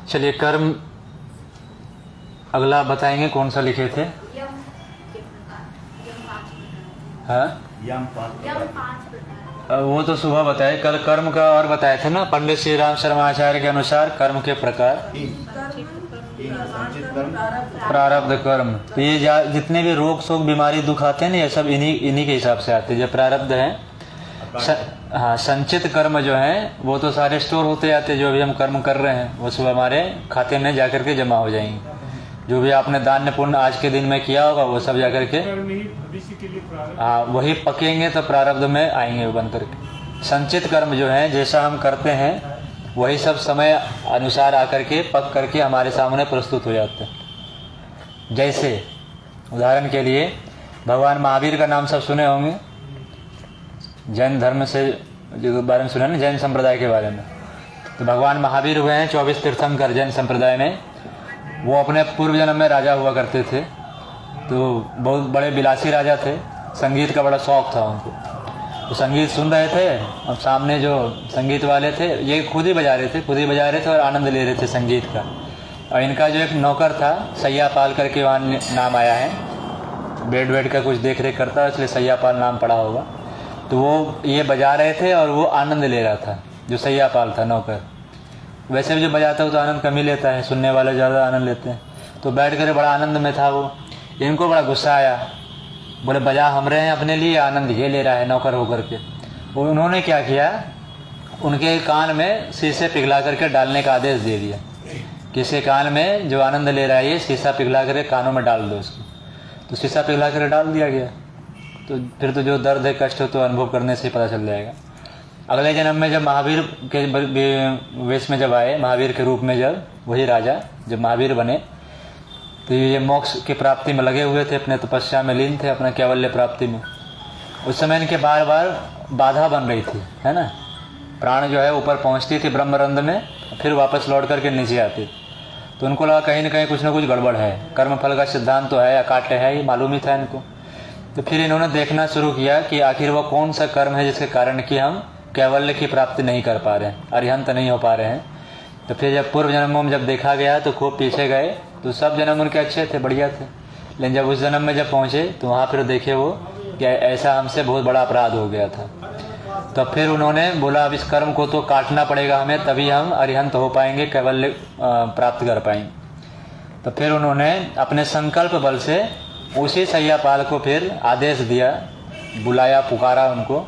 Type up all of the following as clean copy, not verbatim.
चलिए कर्म अगला बताएंगे कौन सा लिखे थे? हाँ वो तो सुबह बताए, कल कर्म का और बताए थे ना पंडित श्री राम शर्माचार्य के अनुसार कर्म के प्रकार। प्रारब्ध कर्म, तो ये जितने भी रोग शोक बीमारी दुख आते हैं ना, ये सब इन्हीं के हिसाब से आते हैं। जो प्रारब्ध है हाँ, संचित कर्म जो है वो तो सारे स्टोर होते जाते हैं। जो भी हम कर्म कर रहे हैं वो सब हमारे खाते में जाकर के जमा हो जाएंगे। जो भी आपने दान पुण्य आज के दिन में किया होगा वो सब जाकर के हाँ वही पकेंगे तो प्रारब्ध में आएंगे बन करके। संचित कर्म जो है जैसा हम करते हैं वही सब समय अनुसार आकर के पक करके हमारे सामने प्रस्तुत हो जाते हैं। जैसे उदाहरण के लिए भगवान महावीर का नाम सब सुने होंगे, जैन धर्म से जो बारे में सुना ना, जैन संप्रदाय के बारे में। तो भगवान महावीर हुए हैं 24 तीर्थंकर जैन संप्रदाय में। वो अपने पूर्व जन्म में राजा हुआ करते थे, तो बहुत बड़े विलासी राजा थे। संगीत का बड़ा शौक था उनको, तो संगीत सुन रहे थे। अब सामने जो संगीत वाले थे ये खुद ही बजा रहे थे और आनंद ले रहे थे संगीत का। और इनका जो एक नौकर था सैयापाल करके वहाँ नाम आया है, बेड वेड का कुछ देख रेख करता है इसलिए सैयापाल नाम पड़ा होगा। तो वो ये बजा रहे थे और वो आनंद ले रहा था, जो सैयापाल था नौकर। वैसे भी जो बजाता है तो आनंद कम ही लेता है, सुनने वाले ज़्यादा आनंद लेते हैं। तो बैठ कर बड़ा आनंद में था वो। इनको बड़ा गुस्सा आया, बोले बजा हम रहे हैं अपने लिए, आनंद ये ले रहा है नौकर होकर के। वो उन्होंने क्या किया, उनके कान में शीशे पिघला करके डालने का आदेश दे दिया। किसी कान में जो आनंद ले रहा है ये शीशा पिघला करके कानों में डाल दो उसको। तो शीशा पिघला कर डाल दिया गया। तो फिर तो जो दर्द है कष्ट हो तो अनुभव करने से पता चल जाएगा। अगले जन्म में जब महावीर के वेश में जब आए, महावीर के रूप में जब वही राजा जब महावीर बने, तो ये मोक्ष की प्राप्ति में लगे हुए थे, अपने तपस्या में लीन थे, अपना कैवल्य प्राप्ति में। उस समय इनके बार बार बाधा बन रही थी, है ना। प्राण जो है ऊपर पहुंचती थी ब्रह्मरंध्र में, फिर वापस लौट करके नीचे आती। तो उनको लगा कहीं ना कहीं कुछ ना कुछ गड़बड़ है, कर्मफल का सिद्धांत तो है, अकाट्य है, ये मालूम ही था इनको। तो फिर इन्होंने देखना शुरू किया कि आखिर वो कौन सा कर्म है जिसके कारण कि हम कैवल्य की प्राप्ति नहीं कर पा रहे हैं, अरिहंत नहीं हो पा रहे हैं। तो फिर जब पूर्व जन्मों में जब देखा गया तो खूब पीछे गए, तो सब जन्म उनके अच्छे थे, बढ़िया थे। लेकिन जब उस जन्म में जब पहुँचे तो वहाँ फिर देखे वो कि ऐसा हमसे बहुत बड़ा अपराध हो गया था। तो फिर उन्होंने बोला अब इस कर्म को तो काटना पड़ेगा हमें, तभी हम अरिहंत हो पाएंगे, कैवल्य प्राप्त कर पाएंगे। तो फिर उन्होंने अपने संकल्प बल से उसी सैयापाल को फिर आदेश दिया, बुलाया, पुकारा उनको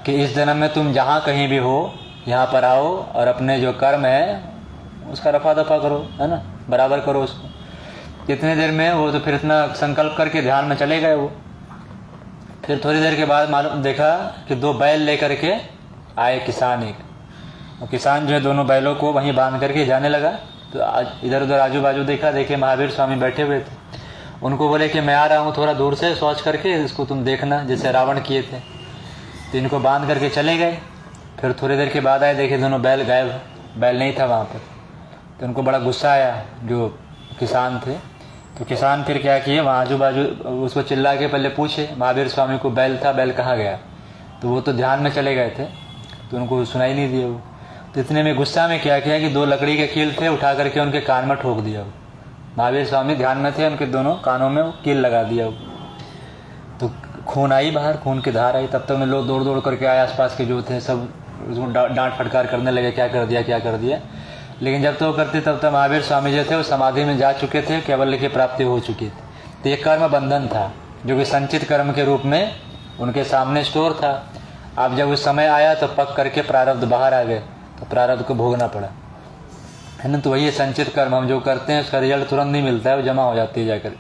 कि इस जन्म में तुम जहाँ कहीं भी हो यहाँ पर आओ और अपने जो कर्म है उसका रफा दफा करो, है ना, बराबर करो उसको। कितने देर में वो तो फिर इतना संकल्प करके ध्यान में चले गए वो। फिर थोड़ी देर के बाद मालूम देखा कि 2 बैल लेकर के आए किसान एक, और किसान जो है दोनों बैलों को वहीं बांध करके जाने लगा। तो इधर उधर आजू बाजू देखा, देखे महावीर स्वामी बैठे हुए थे। उनको बोले कि मैं आ रहा हूँ थोड़ा दूर से, सोच करके इसको तुम देखना, जैसे रावण किए थे। तो इनको बांध करके चले गए। फिर थोड़ी देर के बाद आए, देखे दोनों बैल गायब, बैल नहीं था वहाँ पर। तो उनको बड़ा गुस्सा आया जो किसान थे। तो किसान फिर क्या किए, वहाँ आजू बाजू उसको चिल्ला के पहले पूछे महावीर स्वामी को बैल था, बैल कहाँ गया। तो वो तो ध्यान में चले गए थे, तो उनको सुनाई नहीं दिया वो। तो इतने में गुस्सा में क्या किया कि 2 लकड़ी के कील थे, उठा करके उनके कान में ठोक दिया वो। महावीर स्वामी ध्यान में थे, उनके दोनों कानों में वो कील लगा दिया वो। तो खून आई बाहर, खून की धार आई। तब तक में लोग दौड़ दौड़ करके आए, आसपास के जो थे सब उसको डांट फटकार करने लगे, क्या कर दिया क्या कर दिया। लेकिन जब तो वो करते तब तक महावीर स्वामी जो थे वो समाधि में जा चुके थे, कैवल्य की प्राप्ति हो चुकी थी। तो ये कर्म बंधन था जो कि संचित कर्म के रूप में उनके सामने स्टोर था। अब जब उस समय आया तो पक करके प्रारब्ध बाहर आ गए, तो प्रारब्ध को भोगना पड़ा, है ना। तो वही संचित कर्म हम जो करते हैं उसका रिजल्ट तुरंत नहीं मिलता है, वो जमा हो जाती है जाकर।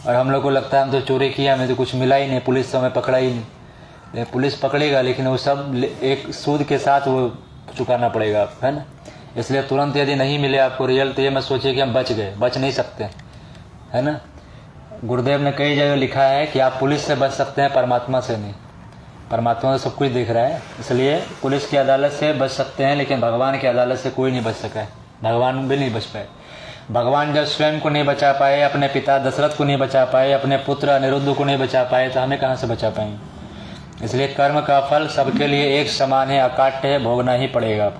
और हम लोग को लगता है हम तो चोरी किया, हमें तो कुछ मिला ही नहीं, पुलिस तो हमें पकड़ा ही नहीं। पुलिस पकड़ेगा लेकिन वो सब एक सूद के साथ वो चुकाना पड़ेगा आपको, है ना। इसलिए तुरंत यदि नहीं मिले आपको रिजल्ट तो ये मत सोचिए कि हम बच गए, बच नहीं सकते, है ना। गुरुदेव ने कई जगह लिखा है कि आप पुलिस से बच सकते हैं, परमात्मा से नहीं। परमात्मा तो सब कुछ देख रहा है, इसलिए पुलिस की अदालत से बच सकते हैं, लेकिन भगवान की अदालत से कोई नहीं बच सका है, भगवान भी नहीं बच पाए। भगवान जब स्वयं को नहीं बचा पाए, अपने पिता दशरथ को नहीं बचा पाए, अपने पुत्र अनिरुद्ध को नहीं बचा पाए, तो हमें कहाँ से बचा पाएंगे। इसलिए कर्म का फल सबके लिए एक समान है, अकाट्य है, भोगना ही पड़ेगा।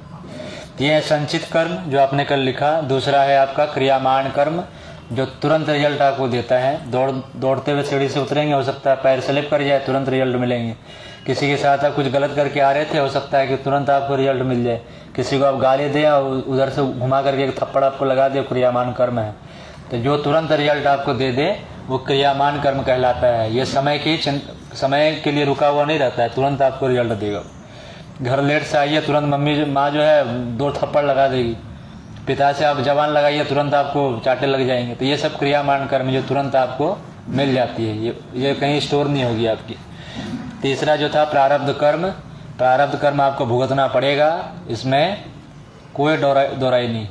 ये है संचित कर्म जो आपने कल लिखा। दूसरा है आपका क्रियामान कर्म जो तुरंत रिजल्ट आपको देता है। दौड़ते हुए सीढ़ी से उतरेंगे, हो सकता है पैर स्लिप कर जाए, तुरंत रिजल्ट मिलेंगे। किसी के साथ आप कुछ गलत करके आ रहे थे, हो सकता है कि तुरंत आपको रिजल्ट मिल जाए। किसी को आप गाली दें और उधर से घुमा करके एक थप्पड़ आपको लगा दे, क्रियामान कर्म है। तो जो तुरंत रिजल्ट आपको दे दे वो क्रियामान कर्म कहलाता है। ये समय के लिए रुका हुआ नहीं रहता है, तुरंत आपको रिजल्ट देगा। घर लेट से आइए, तुरंत मम्मी माँ जो है 2 थप्पड़ लगा देगी। पिता से आप जवान लगाइए, तुरंत आपको चाटे लग जाएंगे। तो ये सब क्रियामान कर्म जो तुरंत आपको मिल जाती है, ये कहीं स्टोर नहीं होगी आपकी। तीसरा जो था प्रारब्ध कर्म। प्रारब्ध कर्म आपको भुगतना पड़ेगा, इसमें कोई दोराई नहीं।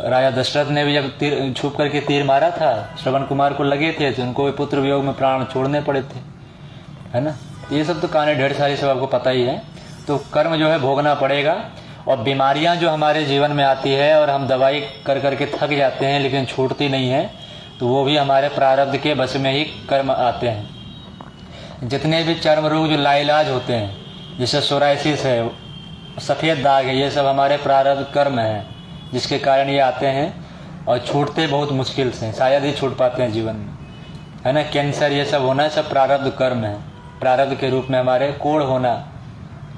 राजा दशरथ ने भी जब छुप करके तीर मारा था, श्रवण कुमार को लगे थे, तो उनको पुत्र वियोग में प्राण छोड़ने पड़े थे, है ना। ये सब तो कहानी ढेर सारी सब आपको पता ही है। तो कर्म जो है भोगना पड़ेगा। और बीमारियां जो हमारे जीवन में आती है और हम दवाई कर करके थक जाते हैं लेकिन छूटती नहीं है, तो वो भी हमारे प्रारब्ध के बस में ही कर्म आते हैं। जितने भी चर्म रोग जो लाइलाज होते हैं, जैसे सोराइसिस है, सफ़ेद दाग है, ये सब हमारे प्रारब्ध कर्म है जिसके कारण ये आते हैं। और छूटते बहुत मुश्किल से, शायद ही छूट पाते हैं जीवन में, है ना। कैंसर ये सब होना सब प्रारब्ध कर्म है। प्रारब्ध के रूप में हमारे कोढ़ होना,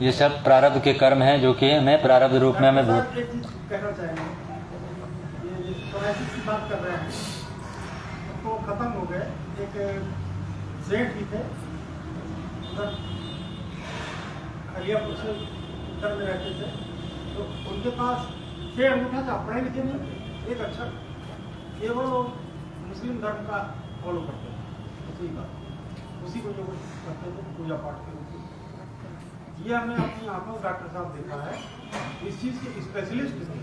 ये सब प्रारब्ध के कर्म हैं जो कि हमें प्रारब्ध रूप में हमें कहना चाहेंगे ये सोराइसिस की बात कर रहे हैं तो खत्म हो गए। एक सेठ भी थे, उधर हरियापुर से उत्तर में रहते थे, तो उनके पास 6 अंगूठा था, पढ़े लिखे नहीं थे, एक अक्षर, केवल वो मुस्लिम धर्म का फॉलो करते थे, उसी को जो करते थे पूजा पाठ के। ये हमने अपनी आंखों में डॉक्टर साहब देखा है, इस चीज के स्पेशलिस्ट थे।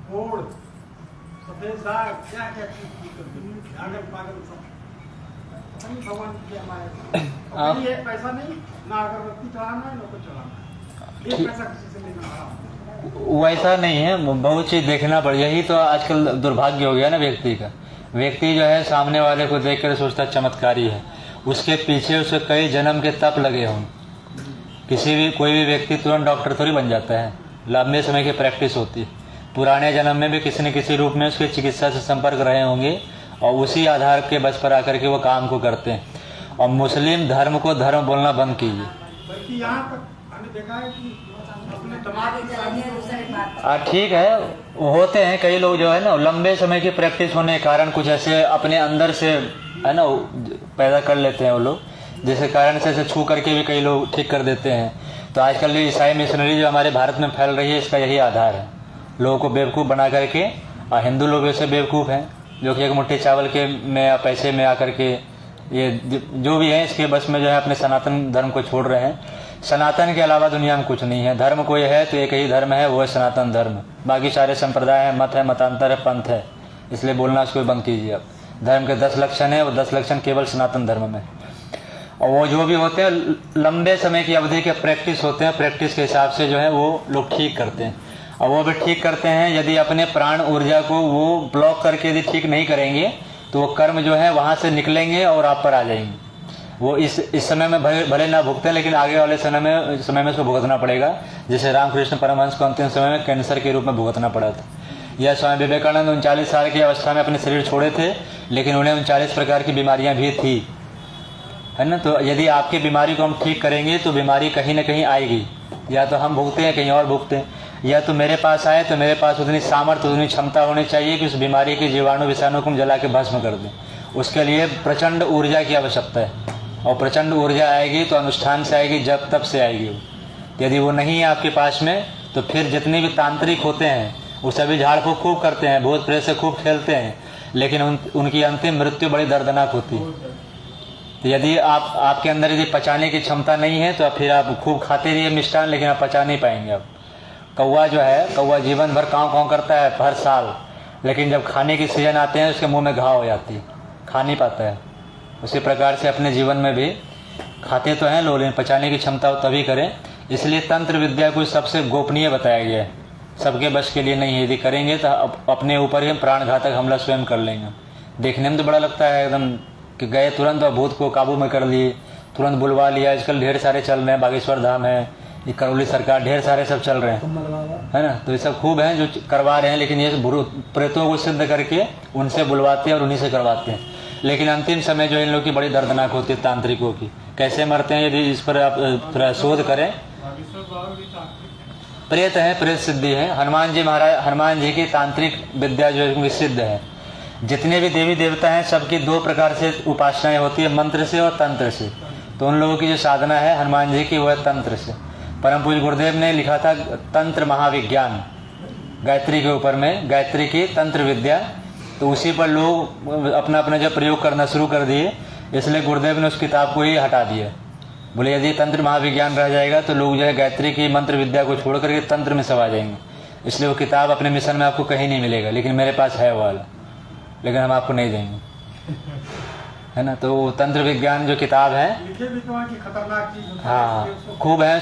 कोढ़, सफेद दाग, क्या क्या चीज आगल पागल सब भगवान की हमारे ये पैसा नहीं, ना अगरबत्ती चढ़ाना है ना कुछ चढ़ाना है, ये पैसा किसी से लेना। वैसा नहीं है, बहुत चीज देखना पड़। यही तो आजकल दुर्भाग्य हो गया ना व्यक्ति का। व्यक्ति जो है सामने वाले को देख कर सोचता चमत्कारी है, उसके पीछे उसे कई जन्म के तप लगे हों। कोई भी व्यक्ति तुरंत डॉक्टर थोड़ी बन जाता है, लंबे समय की प्रैक्टिस होती है। पुराने जन्म में भी किसी न किसी रूप में उसके चिकित्सा से संपर्क रहे होंगे और उसी आधार के बस पर आकर के वो काम को करते हैं। और मुस्लिम धर्म को धर्म बोलना बंद कीजिए। बल्कि यहाँ तक हमने देखा है कि अपने दिमाग ठीक है, होते हैं कई लोग जो है ना लंबे समय की प्रैक्टिस होने के कारण कुछ ऐसे अपने अंदर से है ना पैदा कर लेते हैं वो लोग, जिसके कारण से छू करके भी कई लोग ठीक कर देते हैं। तो आजकल ये ईसाई मिशनरी जो हमारे भारत में फैल रही है, इसका यही आधार है, लोगों को बेवकूफ़ बना करके। और हिंदू लोग वैसे बेवकूफ़ हैं जो कि एक मुट्ठी चावल के में या पैसे में आकर के ये जो भी है इसके बस में जो है अपने सनातन धर्म को छोड़ रहे हैं। सनातन के अलावा दुनिया में कुछ नहीं है। धर्म कोई है तो एक ही धर्म है, वो है सनातन धर्म। बाकी सारे संप्रदाय हैं, मत है, मतांतर है, पंथ है, इसलिए बोलना उसको बंद कीजिए आप। धर्म के 10 लक्षण है, वो 10 लक्षण केवल सनातन धर्म में। और वो जो भी होते हैं लंबे समय की अवधि के प्रैक्टिस होते हैं, प्रैक्टिस के हिसाब से जो है वो लोग ठीक करते हैं। और वो भी ठीक करते हैं, यदि अपने प्राण ऊर्जा को वो ब्लॉक करके यदि ठीक नहीं करेंगे तो वो कर्म जो है वहाँ से निकलेंगे और आप पर आ जाएंगे। वो इस समय में भले ना भुगते, लेकिन आगे वाले समय में उसको भुगतना पड़ेगा। जैसे रामकृष्ण परमहंस को अंतिम समय में कैंसर के रूप में भुगतना पड़ा था। यह स्वामी विवेकानंद 39 साल की अवस्था में अपने शरीर छोड़े थे, लेकिन उन्हें 39 प्रकार की बीमारियां भी थी, है ना। तो यदि आपकी बीमारी को हम ठीक करेंगे तो बीमारी कहीं ना कहीं आएगी। या तो हम भुगते हैं, कहीं और भुगते हैं, या तो मेरे पास आए तो मेरे पास उतनी सामर्थ्य, उतनी क्षमता होनी चाहिए कि उस बीमारी के जीवाणु विषाणु को हम जला के भस्म कर दें। उसके लिए प्रचंड ऊर्जा की आवश्यकता है, और प्रचंड ऊर्जा आएगी तो अनुष्ठान से आएगी, जब तब से आएगी वो। यदि वो नहीं है आपके पास में तो फिर जितने भी तांत्रिक होते हैं वो सभी झाड़ फूक खूब करते हैं, भूत प्रेत से खूब खेलते हैं, लेकिन उनकी अंतिम मृत्यु बड़ी दर्दनाक होती है। तो यदि आपके अंदर यदि पचाने की क्षमता नहीं है तो फिर आप खूब खाते रहिए मिष्ठान, लेकिन आप पचा नहीं पाएंगे। आप कौवा जो है, कौवा जीवन भर काँव काँव करता है हर साल, लेकिन जब खाने की सीजन आते हैं उसके मुंह में घाव हो जाती है, खा नहीं पाता है। उसी प्रकार से अपने जीवन में भी खाते तो हैं लोग, लेकिन पचाने की क्षमता हो तभी करें। इसलिए तंत्र विद्या को सबसे गोपनीय बताया गया है, सबके बस के लिए नहीं है। यदि करेंगे तो अपने ऊपर ही प्राणघातक हमला स्वयं कर लेंगे। देखने में तो बड़ा लगता है एकदम कि गए तुरंत और भूत को काबू में कर लिए, तुरंत बुलवा लिया। आजकल ढेर सारे चल रहे हैं, बागेश्वर धाम है, ये करौली सरकार, ढेर सारे सब चल रहे हैं, है ना। तो ये सब खूब हैं जो करवा रहे हैं, लेकिन ये प्रेतों को सिद्ध करके उनसे बुलवाते हैं और उन्हीं से करवाते हैं। लेकिन अंतिम समय जो इन लोग की बड़ी दर्दनाक होती है तांत्रिकों की, कैसे मरते हैं यदि इस पर आप थोड़ा शोध करें। प्रेत है, प्रेत सिद्धि है। हनुमान जी महाराज, हनुमान जी की तांत्रिक विद्या जो है सिद्ध है। जितने भी देवी देवता हैं सबकी दो प्रकार से उपासनाएं होती है, मंत्र से और तंत्र से। तो उन लोगों की जो साधना है हनुमान जी की वो है तंत्र से। परम पूज्य गुरुदेव ने लिखा था तंत्र महाविज्ञान गायत्री के ऊपर में, गायत्री की तंत्र विद्या। तो उसी पर लोग अपना अपना जब प्रयोग करना शुरू कर दिए, इसलिए गुरुदेव ने उस किताब को ही हटा दिया। बोले यदि तंत्र महाविज्ञान रह जाएगा तो लोग जो है गायत्री की मंत्र विद्या को छोड़ करके तंत्र में सब आ जाएंगे। इसलिए वो किताब अपने मिशन में आपको कहीं नहीं मिलेगा, लेकिन मेरे पास है वो वाला, लेकिन हम आपको नहीं देंगे, है ना। तो तंत्र विज्ञान जो किताब है, खतरनाक चीज, हाँ खूब है,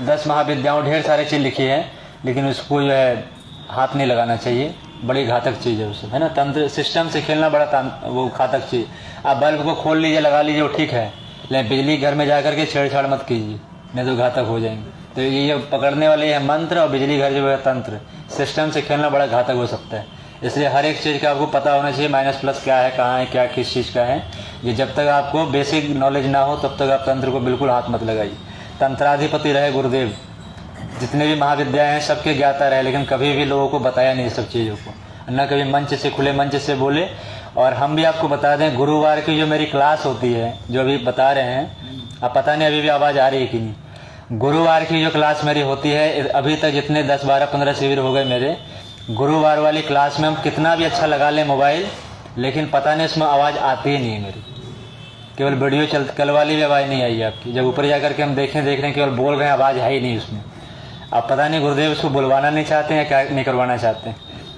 10 महाविद्याओं ढेर सारे चीज़ लिखी है, लेकिन उसको जो है हाथ नहीं लगाना चाहिए, बड़ी घातक चीज़ है उससे, है ना। तंत्र सिस्टम से खेलना बड़ा वो घातक चीज़। आप बल्ब को खोल लीजिए, लगा लीजिए, वो ठीक है, लेकिन बिजली घर में जा करके छेड़छाड़ मत कीजिए, नहीं तो घातक हो जाएंगे। तो ये पकड़ने वाले है मंत्र, और बिजली घर जो है तंत्र। सिस्टम से खेलना बड़ा घातक हो सकता है। इसलिए हर एक चीज़ का आपको पता होना चाहिए, माइनस प्लस क्या है, कहाँ है, क्या किस चीज़ का है। ये जब तक आपको बेसिक नॉलेज ना हो तब तक आप तंत्र को बिल्कुल हाथ मत लगाइए। तंत्राधिपति रहे गुरुदेव, जितने भी महाविद्याएं हैं सबके ज्ञाता रहे, लेकिन कभी भी लोगों को बताया नहीं सब चीज़ों को, ना कभी मंच से, खुले मंच से बोले। और हम भी आपको बता दें, गुरुवार की जो मेरी क्लास होती है, जो अभी बता रहे हैं, अब पता नहीं अभी भी आवाज़ आ रही है कि नहीं। गुरुवार की जो क्लास मेरी होती है, अभी तक जितने 10, 12, 15 शिविर हो गए मेरे, गुरुवार वाली क्लास में हम कितना भी अच्छा लगा लें मोबाइल, लेकिन पता नहीं उसमें आवाज़ आती ही नहीं है मेरी। केवल वीडियो कल वाली भी आवाज़ नहीं आई आपकी। जब ऊपर जा करके हम देख रहे हैं, केवल बोल रहे हैं, आवाज़ है ही नहीं उसमें। अब पता नहीं गुरुदेव उसको बुलवाना नहीं चाहते हैं या क्या नहीं करवाना चाहते हैं।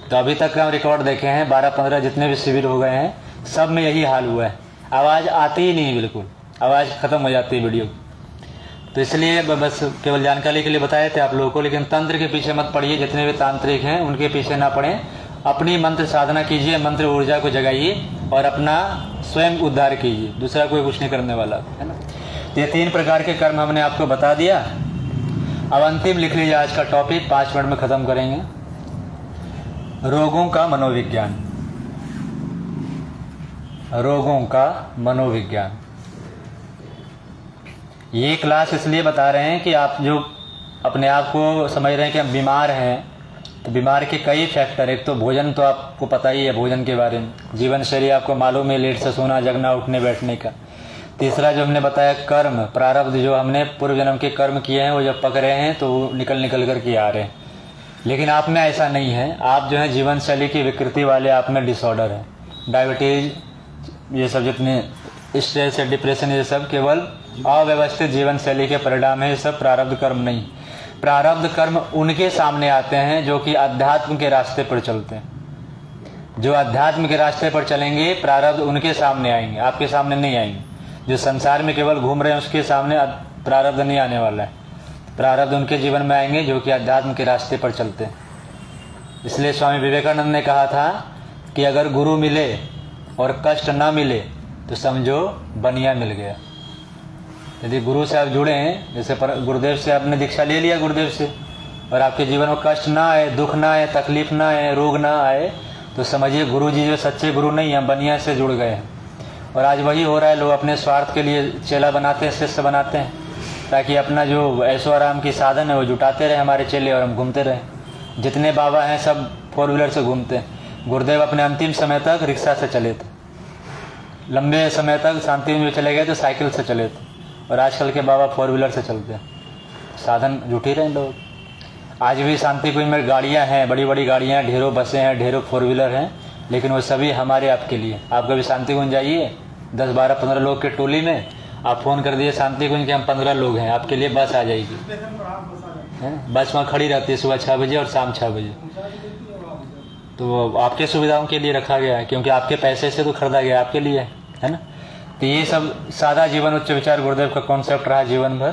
तो अभी तक हम रिकॉर्ड देखे हैं, 12-15 जितने भी शिविर हो गए हैं, सब में यही हाल हुआ है, आवाज़ आती ही नहीं, बिल्कुल आवाज़ ख़त्म हो जाती है वीडियो। तो इसलिए बस केवल जानकारी के लिए बताए थे आप लोगों को। लेकिन तंत्र के पीछे मत पड़िए, जितने भी तांत्रिक हैं उनके पीछे ना पड़ें। अपनी मंत्र साधना कीजिए, मंत्र ऊर्जा को जगाइए और अपना स्वयं उद्धार कीजिए, दूसरा कोई कुछ नहीं करने वाला, है ना। तो ये 3 प्रकार के कर्म हमने आपको बता दिया। अब अंतिम लिख लीजिए आज का टॉपिक, 5 मिनट में ख़त्म करेंगे। रोगों का मनोविज्ञान। रोगों का मनोविज्ञान। ये क्लास इसलिए बता रहे हैं कि आप जो अपने आप को समझ रहे हैं कि हम बीमार हैं, तो बीमार के कई फैक्टर। एक तो भोजन, तो आपको पता ही है भोजन के बारे में, जीवन शैली आपको मालूम है, लेट से सोना, जगना, उठने बैठने का। तीसरा जो हमने बताया कर्म, प्रारब्ध, जो हमने पूर्व जन्म के कर्म किए हैं वो जब पक रहे हैं तो निकल कर के आ रहे हैं। लेकिन आप में ऐसा नहीं है, आप जो है जीवन शैली की विकृति वाले, आप में डिसऑर्डर है, डायबिटीज, ये सब जितने स्ट्रेस है, डिप्रेशन, ये सब केवल अव्यवस्थित जीवन शैली के परिणाम है, ये सब प्रारब्ध कर्म नहीं। प्रारब्ध कर्म उनके सामने आते हैं जो कि अध्यात्म के रास्ते पर चलते हैं। जो अध्यात्म के रास्ते पर चलेंगे, प्रारब्ध उनके सामने आएंगे, आपके सामने नहीं आएंगे। जो संसार में केवल घूम रहे हैं उसके सामने प्रारब्ध नहीं आने वाला है। प्रारब्ध उनके जीवन में आएंगे जो कि अध्यात्म के रास्ते पर चलते हैं। इसलिए स्वामी विवेकानंद ने कहा था कि अगर गुरु मिले और कष्ट ना मिले तो समझो बनिया मिल गया। यदि गुरु से आप जुड़े हैं, जैसे गुरुदेव से आपने दीक्षा ले लिया गुरुदेव से, और आपके जीवन में कष्ट ना आए, दुख ना आए, तकलीफ ना आए, रोग ना आए, तो समझिए गुरु जी जो सच्चे गुरु नहीं हैं, बनिया से जुड़ गए हैं। और आज वही हो रहा है, लोग अपने स्वार्थ के लिए चेला बनाते हैं, शिष्य बनाते हैं, ताकि अपना जो ऐशो आराम की साधन है वो जुटाते रहे हमारे चेले, और हम घूमते रहें। जितने बाबा हैं सब 4 व्हीलर से घूमते हैं। गुरुदेव अपने अंतिम समय तक रिक्शा से चले थे, लंबे समय तक शांति में चले गए तो साइकिल से चले थे, और आजकल के बाबा 4 व्हीलर से चलते हैं। साधन जुटे रहे लोग। आज भी शांति कुंज में गाड़ियाँ हैं, बड़ी बड़ी गाड़ियाँ, ढेरों बसें हैं, ढेरों 4 व्हीलर हैं, लेकिन वो सभी हमारे आपके लिए। आप कभी शांति कुंज जाइए, 10, 12, 15 लोग के टोली में आप फ़ोन कर दिए शांति कुंज के हम 15 लोग हैं, आपके लिए बस आ जाएगी। बस वहाँ खड़ी रहती है सुबह 6 बजे और शाम 6 बजे। तो आपके सुविधाओं के लिए रखा गया है, क्योंकि आपके पैसे से तो खरीदा गया आपके लिए, है ना। तो ये सब सादा जीवन उच्च विचार गुरुदेव का कॉन्सेप्ट रहा जीवन भर।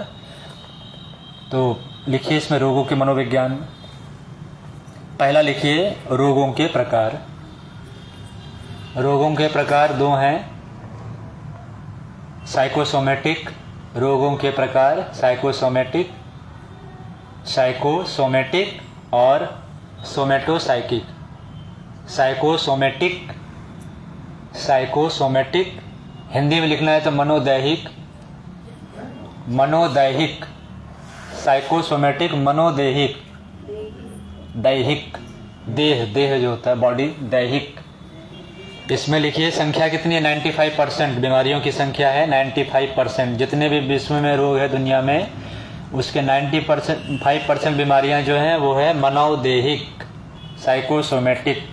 तो लिखिए इसमें रोगों के मनोविज्ञान। पहला लिखिए रोगों के प्रकार। रोगों के प्रकार 2 हैं, साइकोसोमेटिक। रोगों के प्रकार साइकोसोमेटिक साइकोसोमेटिक और सोमेटोसाइकिक। साइकोसोमेटिक, साइकोसोमेटिक हिंदी में लिखना है तो मनोदैहिक, मनोदैहिक। साइकोसोमेटिक मनोदैहिक, दैहिक, देह, देह जो होता है बॉडी, दैहिक। इसमें लिखिए संख्या कितनी है, 95% बीमारियों की संख्या है 95%। जितने भी विश्व में रोग है दुनिया में, उसके 95% बीमारियां जो हैं वो है मनोदैहिक, साइकोसोमेटिक।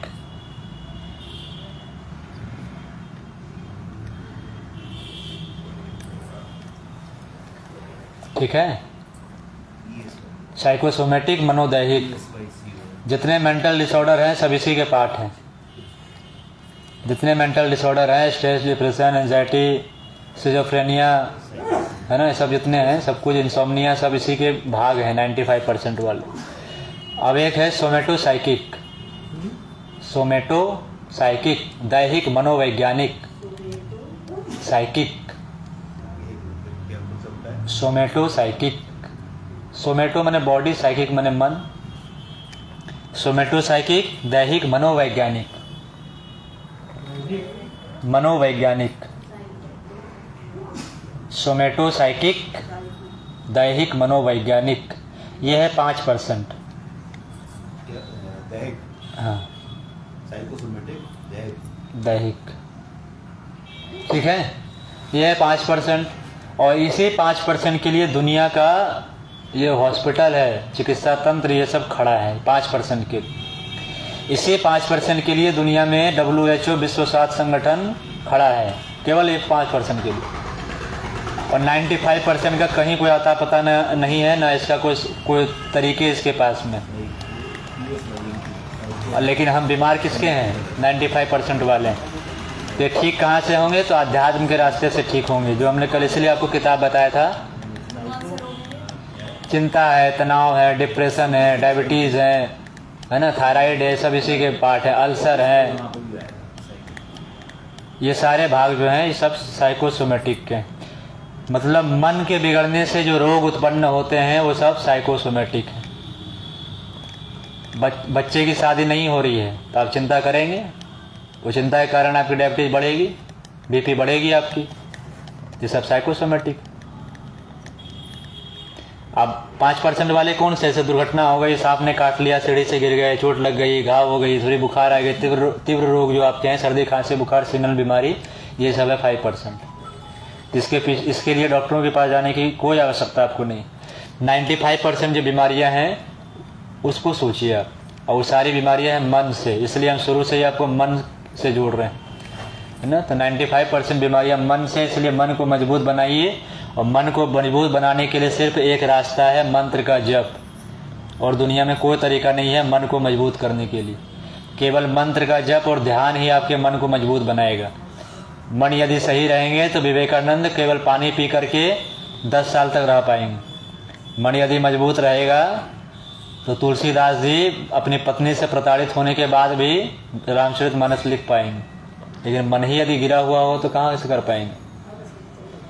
ठीक है, साइकोसोमेटिक मनोदैहिक। जितने मेंटल डिसऑर्डर हैं सब इसी के पार्ट हैं। जितने मेंटल डिसऑर्डर हैं, स्ट्रेस, डिप्रेशन, एंजाइटी, सिजोफ्रेनिया, है ना, सब जितने हैं, सब कुछ, इंसोम्निया, सब इसी के भाग हैं 95% वाले। अब एक है सोमेटोसाइकिक। सोमेटोसाइकिक दैहिक मनोवैज्ञानिक, साइकिक। सोमेटोसाइकिक, सोमेटो माने बॉडी, साइकिक माने मन। सोमेटोसाइकिक दैहिक मनोवैज्ञानिक, मनोवैज्ञानिक। सोमेटोसाइकिक दैहिक मनोवैज्ञानिक, ये है 5%। हाँ, दैहिक, ठीक है, ये है 5%। और इसी 5% के लिए दुनिया का ये हॉस्पिटल है, चिकित्सा तंत्र, ये सब खड़ा है 5% के लिए। इसी 5% के लिए दुनिया में WHO विश्व स्वास्थ्य संगठन खड़ा है, केवल ये 5% के लिए। और 95% का कहीं कोई आता पता नहीं है, ना इसका कोई तरीके इसके पास में। लेकिन हम बीमार किसके हैं, 95% वाले। तो ये ठीक कहाँ से होंगे, तो अध्यात्म के रास्ते से ठीक होंगे, जो हमने कल इसलिए आपको किताब बताया था। चिंता है, तनाव है, डिप्रेशन है, डायबिटीज़ है ना, थायराइड है, सब इसी के पार्ट है, अल्सर है, ये सारे भाग जो हैं ये सब साइकोसोमेटिक के। मतलब मन के बिगड़ने से जो रोग उत्पन्न होते हैं वो सब साइकोसोमेटिक है। बच्चे की शादी नहीं हो रही है तो आप चिंता करेंगे, वो चिंता के कारण आपकी डायबिटीज बढ़ेगी, बीपी बढ़ेगी आपकी, ये सब साइकोसोमेटिक। अब 5% वाले कौन से, ऐसे दुर्घटना हो गई, सांप ने काट लिया, सीढ़ी से गिर गए, चोट लग गई, घाव हो गई, थोड़ी बुखार आ गई, तीव्र रोग जो आपके हैं, सर्दी खांसी बुखार, सीजनल बीमारी, ये सब है 5%। इसके लिए डॉक्टरों के पास जाने की कोई आवश्यकता आपको नहीं। 95% जो बीमारियां हैं उसको सोचिए आप, और वो सारी बीमारियां हैं मन से, इसलिए हम शुरू से ही आपको मन से जोड़ रहे हैं, है ना। तो 95% बीमारियां मन से, इसलिए मन को मजबूत बनाइए। और मन को मजबूत बनाने के लिए सिर्फ एक रास्ता है, मंत्र का जप, और दुनिया में कोई तरीका नहीं है मन को मजबूत करने के लिए। केवल मंत्र का जप और ध्यान ही आपके मन को मजबूत बनाएगा। मन यदि सही रहेंगे तो विवेकानंद केवल पानी पी करके 10 साल तक रह पाएंगे। मन यदि मजबूत रहेगा तो तुलसीदास जी अपनी पत्नी से प्रताड़ित होने के बाद भी रामचरितमानस लिख पाएंगे। लेकिन मन ही यदि गिरा हुआ हो तो कहाँ से कर पाएंगे,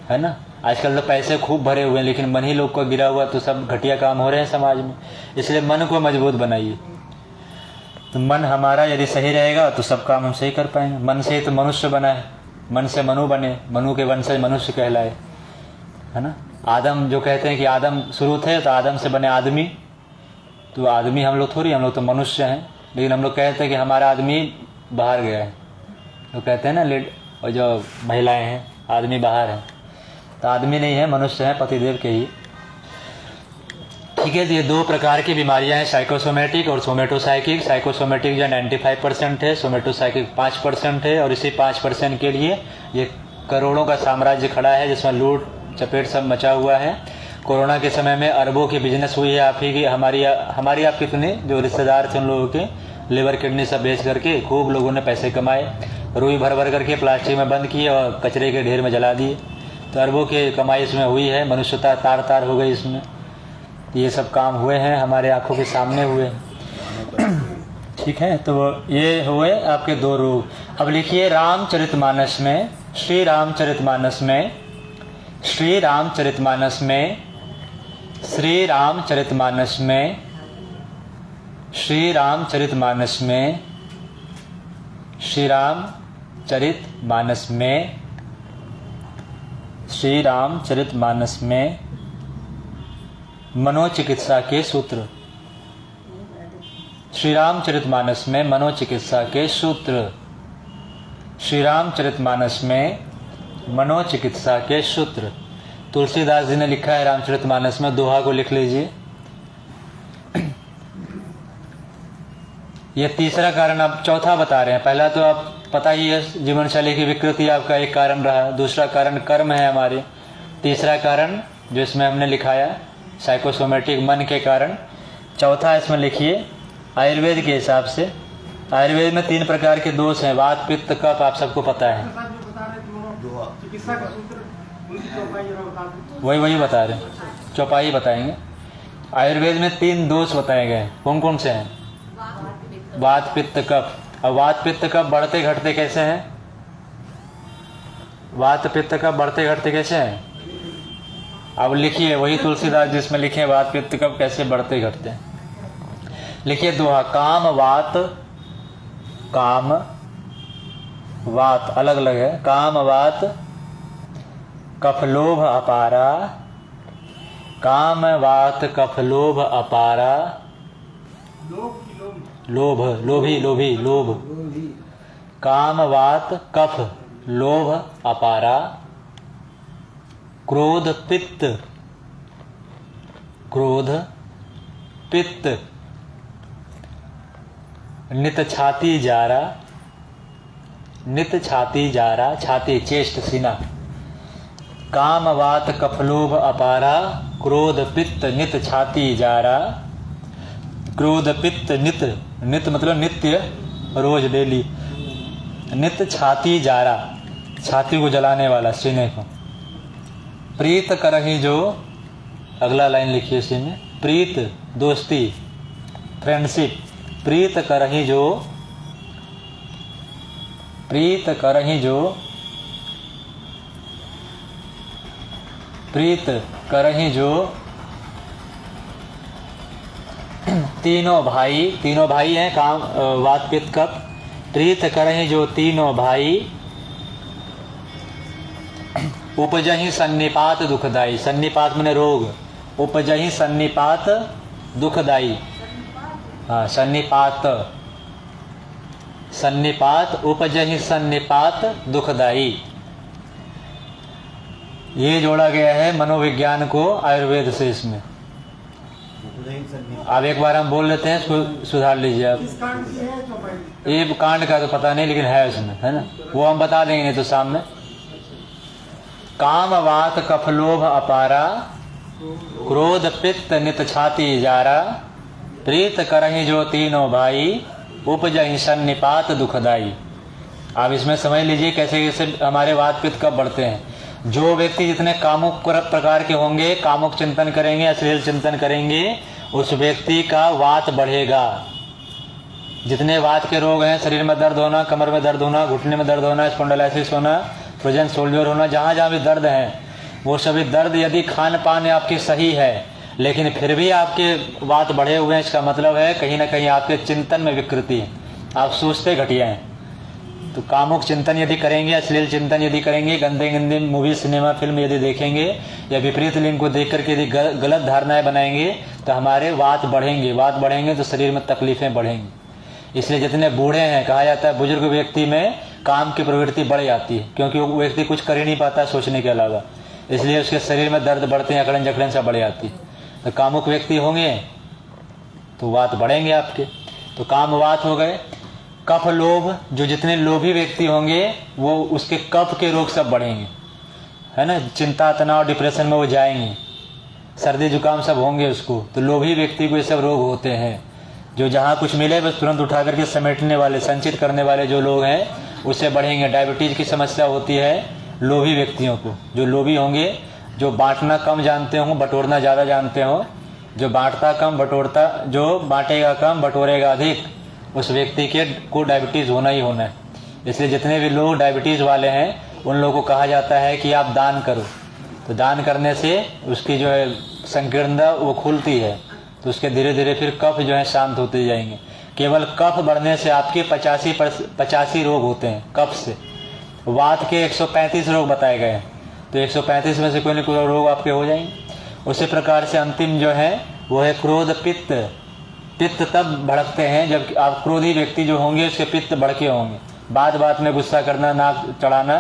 है ना। आजकल तो पैसे खूब भरे हुए हैं, लेकिन मन ही लोग को गिरा हुआ, तो सब घटिया काम हो रहे हैं समाज में। इसलिए मन को मजबूत बनाइए। तो मन हमारा यदि सही रहेगा तो सब काम हम सही कर पाएंगे। मन से ही तो मनुष्य बना है, मन से मनु बने, मनु के वंशज मनुष्य कहलाए, है ना। आदम जो कहते हैं कि आदम शुरू थे तो आदम से बने आदमी, तो आदमी हम लोग थोड़ी, हम लोग तो मनुष्य हैं। लेकिन हम लोग कहते हैं कि हमारा आदमी बाहर गया है, तो कहते हैं ना लेट, और जो महिलाएं हैं आदमी बाहर है, तो आदमी नहीं है, मनुष्य है, पतिदेव के ही। ठीक है, तो ये 2 प्रकार की बीमारियां हैं, साइकोसोमेटिक और सोमेटोसाइकिक। साइकोसोमेटिक जो 95% है, सोमेटोसाइकिक 5% है। और इसी 5% के लिए ये करोड़ों का साम्राज्य खड़ा है, जिसमें लूट चपेट सब मचा हुआ है। कोरोना के समय में अरबों की बिजनेस हुई है आप ही की, हमारी आपकी तो नहीं, जो रिश्तेदार थे उन लोगों के लिवर किडनी सब बेच करके खूब लोगों ने पैसे कमाए, रुई भर भर करके प्लास्टिक में बंद किए और कचरे के ढेर में जला दिए। तो अरबों की कमाई इसमें हुई है, मनुष्यता तार तार हो गई इसमें। ये सब काम हुए हैं, हमारे आंखों के सामने हुए। ठीक है, तो ये हुए आपके 2 रोग। अब लिखिए रामचरितमानस में, श्री रामचरितमानस में श्री रामचरितमानस में, श्री रामचरितमानस में, श्री रामचरितमानस में, श्री रामचरितमानस में मनोचिकित्सा के सूत्र, श्री रामचरितमानस में मनोचिकित्सा के सूत्र, श्री रामचरितमानस में मनोचिकित्सा के सूत्र। तुलसीदास जी ने लिखा है रामचरितमानस में, दोहा को लिख लीजिए। यह तीसरा कारण आप चौथा बता रहे हैं। पहला तो आप पता ही है, जीवन शैली की विकृति आपका एक कारण रहा, दूसरा कारण कर्म है हमारे, तीसरा कारण जो इसमें हमने लिखाया साइकोसोमेटिक मन के कारण, चौथा इसमें लिखिए आयुर्वेद के हिसाब से। आयुर्वेद में 3 प्रकार के दोष हैं, वात पित्त कफ, आप सबको पता है। चिकित्सा का सूत्र उनकी चौपाई जरा बता दो। वही बता रहे हैं, चौपाई बताएंगे। आयुर्वेद में 3 दोष बताए गए, कौन कौन से हैं? वात पित्त कफ। अब वात पित्त कफ बढ़ते घटते कैसे हैं? वात पित्त कफ बढ़ते घटते कैसे हैं? अब लिखिए, वही तुलसीदास जिसमें लिखे वात पित्त कफ कैसे बढ़ते घटते हैं। लिखिए दोहा, काम वात, काम वात अलग अलग है, काम वात कफ लोभ अपारा, काम वात कफ लोभ अपारा, लोभ लोभी लोभी लोभ, काम वात कफ लोभ अपारा, क्रोध पित्त, क्रोध पित्त नित छाती जारा, नित छाती जारा, छाती चेस्ट सीना, काम वात कफलोभ अपारा, क्रोध पित्त नित छाती जारा, क्रोध पित्त नित, नित मतलब नित्य, रोज डेली, नित छाती जारा, छाती को जलाने वाला, सीने को। प्रीत करही जो, अगला लाइन लिखिए इसी में, प्रीत दोस्ती, फ्रेंडशिप, प्रीत करही जो, प्रीत करही जो, प्रीत करही जो, तीनों भाई, तीनों भाई हैं काम वात पित्त कफ, प्रीत करही जो तीनों भाई, उपजहि सन्निपात दुखदाई, सन्निपात माने रोग, उपजहि सन्निपात दुखदाई, हाँ सन्निपात, सन्निपात, उपजहि सन्निपात दुखदाई। ये जोड़ा गया है मनोविज्ञान को आयुर्वेद से इसमें। अब एक बार हम बोल लेते हैं, सुधार लीजिए आप। किस कांड की है चौपाई? ये कांड का तो पता नहीं, लेकिन है उसमें, है ना, वो हम बता देंगे नहीं तो सामने। काम वात कफलोभ अपारा, क्रोध पित्त नित छाती जारा, प्रीत करही जो तीनों भाई, उपजहि सन्निपात दुखदाई। आप इसमें समझ लीजिए कैसे कैसे हमारे वात पित्त कब बढ़ते हैं। जो व्यक्ति जितने कामुक प्रकार के होंगे, कामुक चिंतन करेंगे, अश्लील चिंतन करेंगे, उस व्यक्ति का वात बढ़ेगा। जितने वात के रोग हैं, शरीर में दर्द होना, कमर में दर्द होना, घुटने में दर्द होना, स्पॉन्डिलाइटिस होना, फ्रोजन शोल्डर होना, जहाँ जहाँ भी दर्द है, वो सभी दर्द यदि खान पान आपकी सही है लेकिन फिर भी आपके वात बढ़े हुए हैं, इसका मतलब है कहीं ना कहीं आपके चिंतन में विकृति है, आप सोचते घटिया हैं। तो कामुक चिंतन यदि करेंगे, अश्लील चिंतन यदि करेंगे, गंदे गंदे मूवी सिनेमा फिल्म यदि देखेंगे, या विपरीत लिंग को देख करके यदि गलत धारणाएं बनाएंगे, तो हमारे वात बढ़ेंगे। वात बढ़ेंगे तो शरीर में तकलीफें बढ़ेंगी। इसलिए जितने बूढ़े हैं, कहा जाता है बुजुर्ग व्यक्ति में काम की प्रवृत्ति बढ़ जाती है, क्योंकि वो व्यक्ति कुछ कर ही नहीं पाता सोचने के अलावा, इसलिए उसके शरीर में दर्द बढ़ते हैं, अकड़न जकड़न सा बढ़ जाती है। तो कामुक व्यक्ति होंगे तो वात बढ़ेंगे आपके, तो काम वात हो गए। कफ लोभ, जो जितने लोभी व्यक्ति होंगे वो उसके कफ के रोग सब बढ़ेंगे, है ना, चिंता तनाव डिप्रेशन में वो जाएंगे, सर्दी जुकाम सब होंगे उसको। तो लोभी व्यक्ति को ये सब रोग होते हैं। जो जहाँ कुछ मिले बस तुरंत उठा करके समेटने वाले, संचित करने वाले जो लोग हैं उससे बढ़ेंगे। डायबिटीज की समस्या होती है लोभी व्यक्तियों को। जो लोभी होंगे, जो बांटना कम जानते हों, बटोरना ज़्यादा जानते हों, जो बांटता कम बटोरता, जो बांटेगा कम बटोरेगा अधिक, उस व्यक्ति के को डायबिटीज़ होना ही होना है। इसलिए जितने भी लोग डायबिटीज़ वाले हैं उन लोगों को कहा जाता है कि आप दान करो। तो दान करने से उसकी जो है संकीर्णता वो खुलती है, तो उसके धीरे धीरे फिर कफ जो है शांत होते जाएंगे। केवल कफ बढ़ने से आपके 85 रोग होते हैं कफ से। वात के 135 रोग बताए गए हैं, तो 135 में से कोई न कोई रोग आपके हो जाएंगे। उसी प्रकार से अंतिम जो है वो है क्रोध पित्त। पित्त तब भड़कते हैं जब आप क्रोधी व्यक्ति जो होंगे उसके पित्त भड़के होंगे। बात बात में गुस्सा करना, नाक चढ़ाना,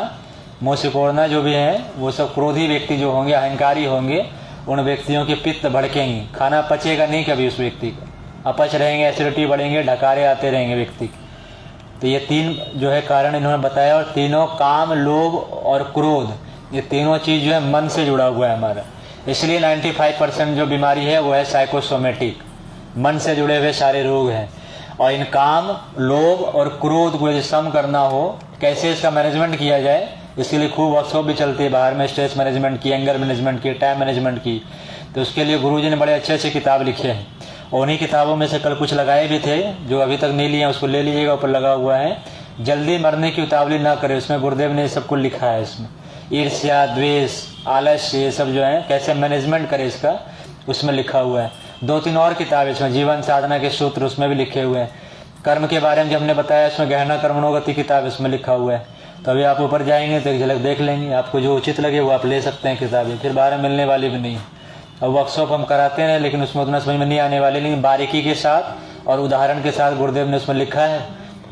मुँह सिकोड़ना, जो भी है वो सब क्रोधी व्यक्ति जो होंगे, अहंकारी होंगे, उन व्यक्तियों के पित्त भड़केंगे। खाना पचेगा नहीं कभी उस व्यक्ति का, अपच रहेंगे, एसिडिटी बढ़ेंगे, ढकारे आते रहेंगे व्यक्ति के। तो ये 3 जो है कारण इन्होंने बताया। और तीनों काम, लोभ और क्रोध, ये तीनों चीज़ जो है मन से जुड़ा हुआ है हमारा। इसलिए 95% जो बीमारी है वो है साइकोसोमेटिक, मन से जुड़े हुए सारे रोग हैं। और इन काम, लोभ और क्रोध को यदि सम करना हो, कैसे इसका मैनेजमेंट किया जाए, इसके लिए खूब वर्कशॉप भी चलती है बाहर में, स्ट्रेस मैनेजमेंट की, एंगर मैनेजमेंट की, टाइम मैनेजमेंट की। तो उसके लिए गुरुजी ने बड़े अच्छे अच्छे किताब लिखे हैं। और उन्हीं किताबों में से कल कुछ लगाए भी थे, जो अभी तक नहीं लिए उसको ले लीजिएगा, ऊपर लगा हुआ है। जल्दी मरने की उतावली ना करें, उसमें गुरुदेव ने सब कुछ लिखा है। इसमें ईर्ष्या, द्वेष, आलस्य, ये सब जो है कैसे मैनेजमेंट करें इसका, उसमें लिखा हुआ है। 2-3 और किताब इसमें, जीवन साधना के सूत्र उसमें भी लिखे हुए हैं। कर्म के बारे में जो हमने बताया, इसमें गहना कर्मणोगति किताब इसमें लिखा हुआ है। तो अभी आप ऊपर जाएंगे तो एक झलक देख लेंगे, आपको जो उचित लगे वो आप ले सकते हैं किताबें, फिर बाहर मिलने वाली भी नहीं। अब वर्कशॉप हम कराते हैं लेकिन उसमें उतना समझ में नहीं आने वाली, लेकिन बारीकी के साथ और उदाहरण के साथ गुरुदेव ने उसमें लिखा है।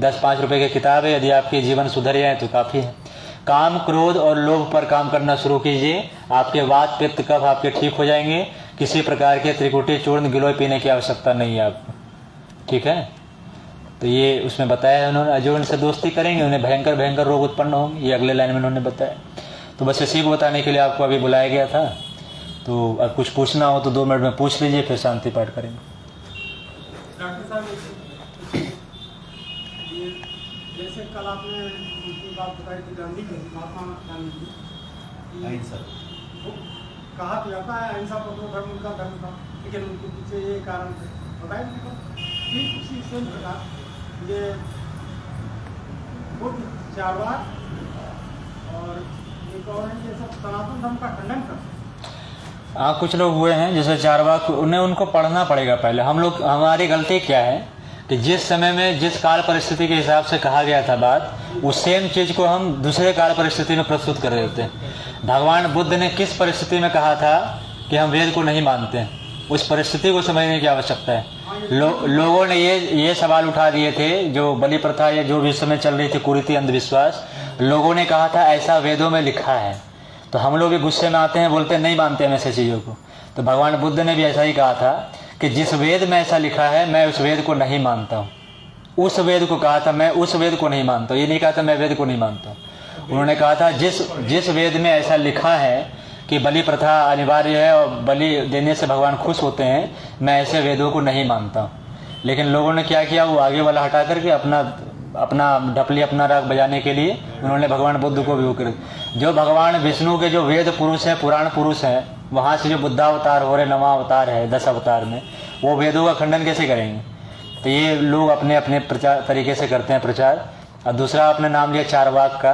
10-5 रुपए की किताब है, यदि आपके जीवन सुधर जाए तो काफ़ी है। काम, क्रोध और लोभ पर काम करना शुरू कीजिए, आपके वात, पित्त, कफ आपके ठीक हो जाएंगे। किसी प्रकार के त्रिकुटी, चूर्ण, गिलोय पीने की आवश्यकता नहीं है आपको, ठीक है। तो ये उसमें बताया है उन्होंने। जो उनसे दोस्ती करेंगे उन्हें भयंकर भयंकर रोग उत्पन्न होंगे, ये अगले लाइन में उन्होंने बताया। तो बस इसी को बताने के लिए आपको अभी बुलाया गया था। तो अब कुछ पूछना हो तो 2 मिनट में पूछ लीजिए, फिर शांति पाठ करेंगे। डॉक्टर साहब, ये जैसे कल आपने उनकी बात बताई थी, गांधी की, महात्मा गांधी की, अहिंसा, वो कहा तो जाता है अहिंसा परमो धर्म उनका धर्म था, लेकिन उनके पीछे ये कारण थे, बताइए मुझको। ठीक उसी सेम प्रकार ये बुद्ध, चारवाक और एक और है, ये सब सनातन धर्म का खंडन करते हैं। हाँ, कुछ लोग हुए हैं जैसे चारवाक, उन्हें उनको पढ़ना पड़ेगा पहले। हम लोग, हमारी गलती क्या है कि जिस समय में जिस काल परिस्थिति के हिसाब से कहा गया था बात, उस सेम चीज़ को हम दूसरे काल परिस्थिति में प्रस्तुत कर देते हैं। भगवान बुद्ध ने किस परिस्थिति में कहा था कि हम वेद को नहीं मानते हैं, उस परिस्थिति को समझने की आवश्यकता है। लोगों ने ये सवाल उठा दिए थे, जो बलि प्रथा या जो भी इस समय चल रही थी कुरीति, अंधविश्वास, लोगों ने कहा था ऐसा वेदों में लिखा है। तो हम लोग भी गुस्से में आते हैं, बोलते हैं नहीं मानते हम ऐसे चीज़ों को। तो भगवान बुद्ध ने भी ऐसा ही कहा था कि जिस वेद में ऐसा लिखा है मैं उस वेद को नहीं मानता हूँ। उस वेद को कहा था, मैं उस वेद को नहीं मानता हूँ, ये नहीं कहा था मैं वेद को नहीं मानता हूँ। उन्होंने कहा था जिस वेद में ऐसा लिखा है कि बलि प्रथा अनिवार्य है और बलि देने से भगवान खुश होते हैं, मैं ऐसे वेदों को नहीं मानता हूँ। लेकिन लोगों ने क्या किया, वो आगे वाला हटा करके अपना ढपली, अपना राग बजाने के लिए उन्होंने भगवान बुद्ध को भी वो कर। जो भगवान विष्णु के जो वेद पुरुष हैं, पुराण पुरुष हैं, वहाँ से जो बुद्धावतार हो रहे, 9वां अवतार है 10 अवतार में, वो वेदों का खंडन कैसे करेंगे। तो ये लोग अपने अपने प्रचार तरीके से करते हैं प्रचार। और दूसरा आपने नाम लिया चारवाक का,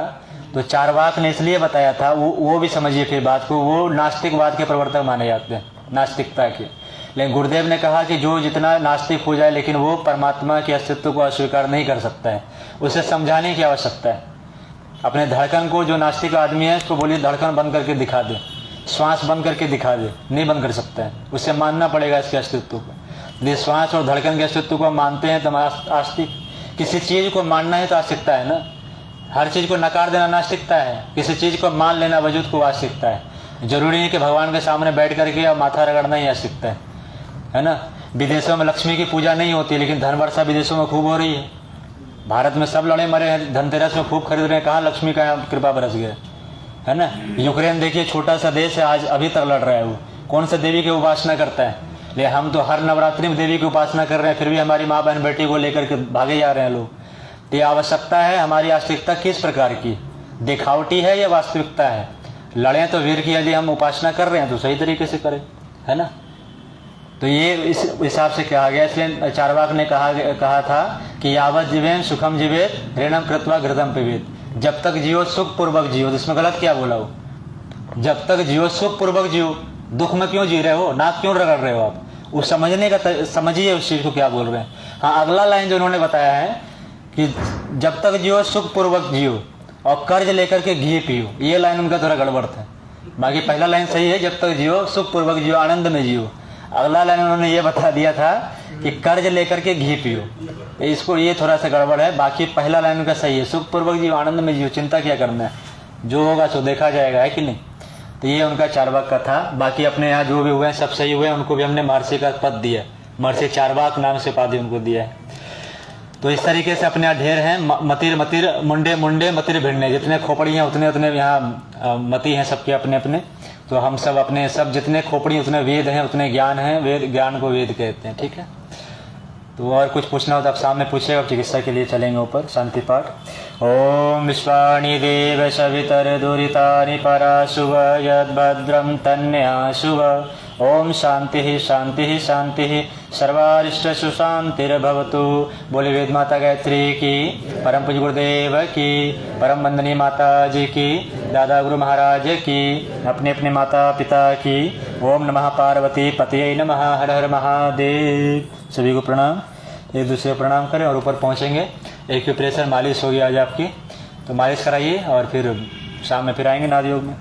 तो चारवाक ने इसलिए बताया था, वो भी समझिए फिर बात को, वो नास्तिकवाद के प्रवर्तक माने जाते हैं, नास्तिकता के। लेकिन गुरुदेव ने कहा कि जो जितना नास्तिक हो जाए लेकिन वो परमात्मा के अस्तित्व को अस्वीकार नहीं कर सकता है, उसे समझाने की आवश्यकता है। अपने धड़कन को, जो नास्तिक आदमी है उसको बोलिए धड़कन बंद करके दिखा दे, श्वास बंद करके दिखा दे, नहीं बंद कर सकता है, उसे मानना पड़ेगा इसके अस्तित्व को। यदि श्वास और धड़कन के अस्तित्व को मानते हैं तो आस्तिक। किसी चीज़ को मानना है तो आस्तिकता है ना, हर चीज़ को नकार देना नास्तिकता है, किसी चीज़ को मान लेना वजूद को आस्तिकता है। जरूरी नहीं कि भगवान के सामने बैठ करके या माथा रगड़ना ही आस्तिकता है ना। विदेशों में लक्ष्मी की पूजा नहीं होती, लेकिन धन वर्षा विदेशों में खूब हो रही है। भारत में सब लड़े मरे हैं, धनतेरस में खूब खरीद रहे हैं, कहाँ लक्ष्मी का कृपा बरस गया है ना। यूक्रेन देखिए, छोटा सा देश है, आज अभी तक लड़ रहा है। वो कौन सा देवी की उपासना करता है, लेकिन हम तो हर नवरात्रि में देवी की उपासना कर रहे हैं, फिर भी हमारी माँ बहन बेटी को लेकर के भागे जा रहे हैं लोग। तो ये आवश्यकता है, हमारी आस्तिकता किस प्रकार की, दिखावटी है या वास्तविकता है। लड़ें तो वीर की, यदि हम उपासना कर रहे हैं तो सही तरीके से करें, है ना। तो ये इस हिसाब से कहा गया। इसलिए चारवाक ने कहा था कि यावत जीवेन सुखम जीवेत ऋणम कृत्वा घृतम पिबेत, जब तक जियो सुख पूर्वक जियो। तो इसमें गलत क्या बोला हो, जब तक जियो सुख पूर्वक जियो, दुख में क्यों जी रहे हो, नाक क्यों रगड़ रहे हो आप, उस समझने का समझिए उस चीज़ को क्या बोल रहे हैं। हाँ, अगला लाइन जो उन्होंने बताया है कि जब तक जियो सुखपूर्वक जियो और कर्ज लेकर के घी पियो, ये लाइन उनका थोड़ा गड़बड़ था। बाकी पहला लाइन सही है, जब तक जियो सुखपूर्वक जियो, आनंद में जियो। अगला लाइन उन्होंने ये बता दिया था कि कर्ज लेकर के घी पियो, इसको ये थोड़ा सा गड़बड़ है। बाकी पहला लाइन उनका सही है, सुखपूर्वक जियो, आनंद में जियो, चिंता क्या करना है, जो होगा सो देखा जाएगा, है कि नहीं। तो ये उनका चारवाक का था। बाकी अपने यहाँ जो भी हुए हैं सब सही हुए, उनको भी हमने महर्षि का पद दिया, महर्षि चारवाक नाम से उपाधि उनको दिया है। तो इस तरीके से अपने यहाँ ढेर हैं, मतिर मतिर, मुंडे मुंडे, मतिर भिड़ने, जितने खोपड़ी हैं उतने उतने यहाँ मती हैं सबके अपने अपने। तो हम सब अपने सब जितने खोपड़ी उतने वेद हैं, उतने ज्ञान हैं, वेद ज्ञान को वेद कहते हैं, ठीक है। तो और कुछ पूछना हो तो आप सामने पूछेगा, चिकित्सा के लिए चलेंगे ऊपर। शांति पाठ। ओम विश्वाणि देव सवितर दुरितानि पराशुभ यद्भद्रं तन्याशुभ। ओम शांति शांति शांति सर्वारिष्ट सुशांतिर्भवतु। बोले वेद माता गायत्री की, परम पूज्य गुरुदेव की, परम वंदनीय माता जी की, दादा गुरु महाराज की, अपने अपने माता पिता की। ओम नमः पार्वती पतये नमः। हर हर महादेव। सभी को प्रणाम, एक दूसरे को प्रणाम करें और ऊपर पहुंचेंगे। एक्यूप्रेशर मालिश होगी आज आपकी, तो मालिश कराइए और फिर शाम में फिर आएंगे नाद योग में।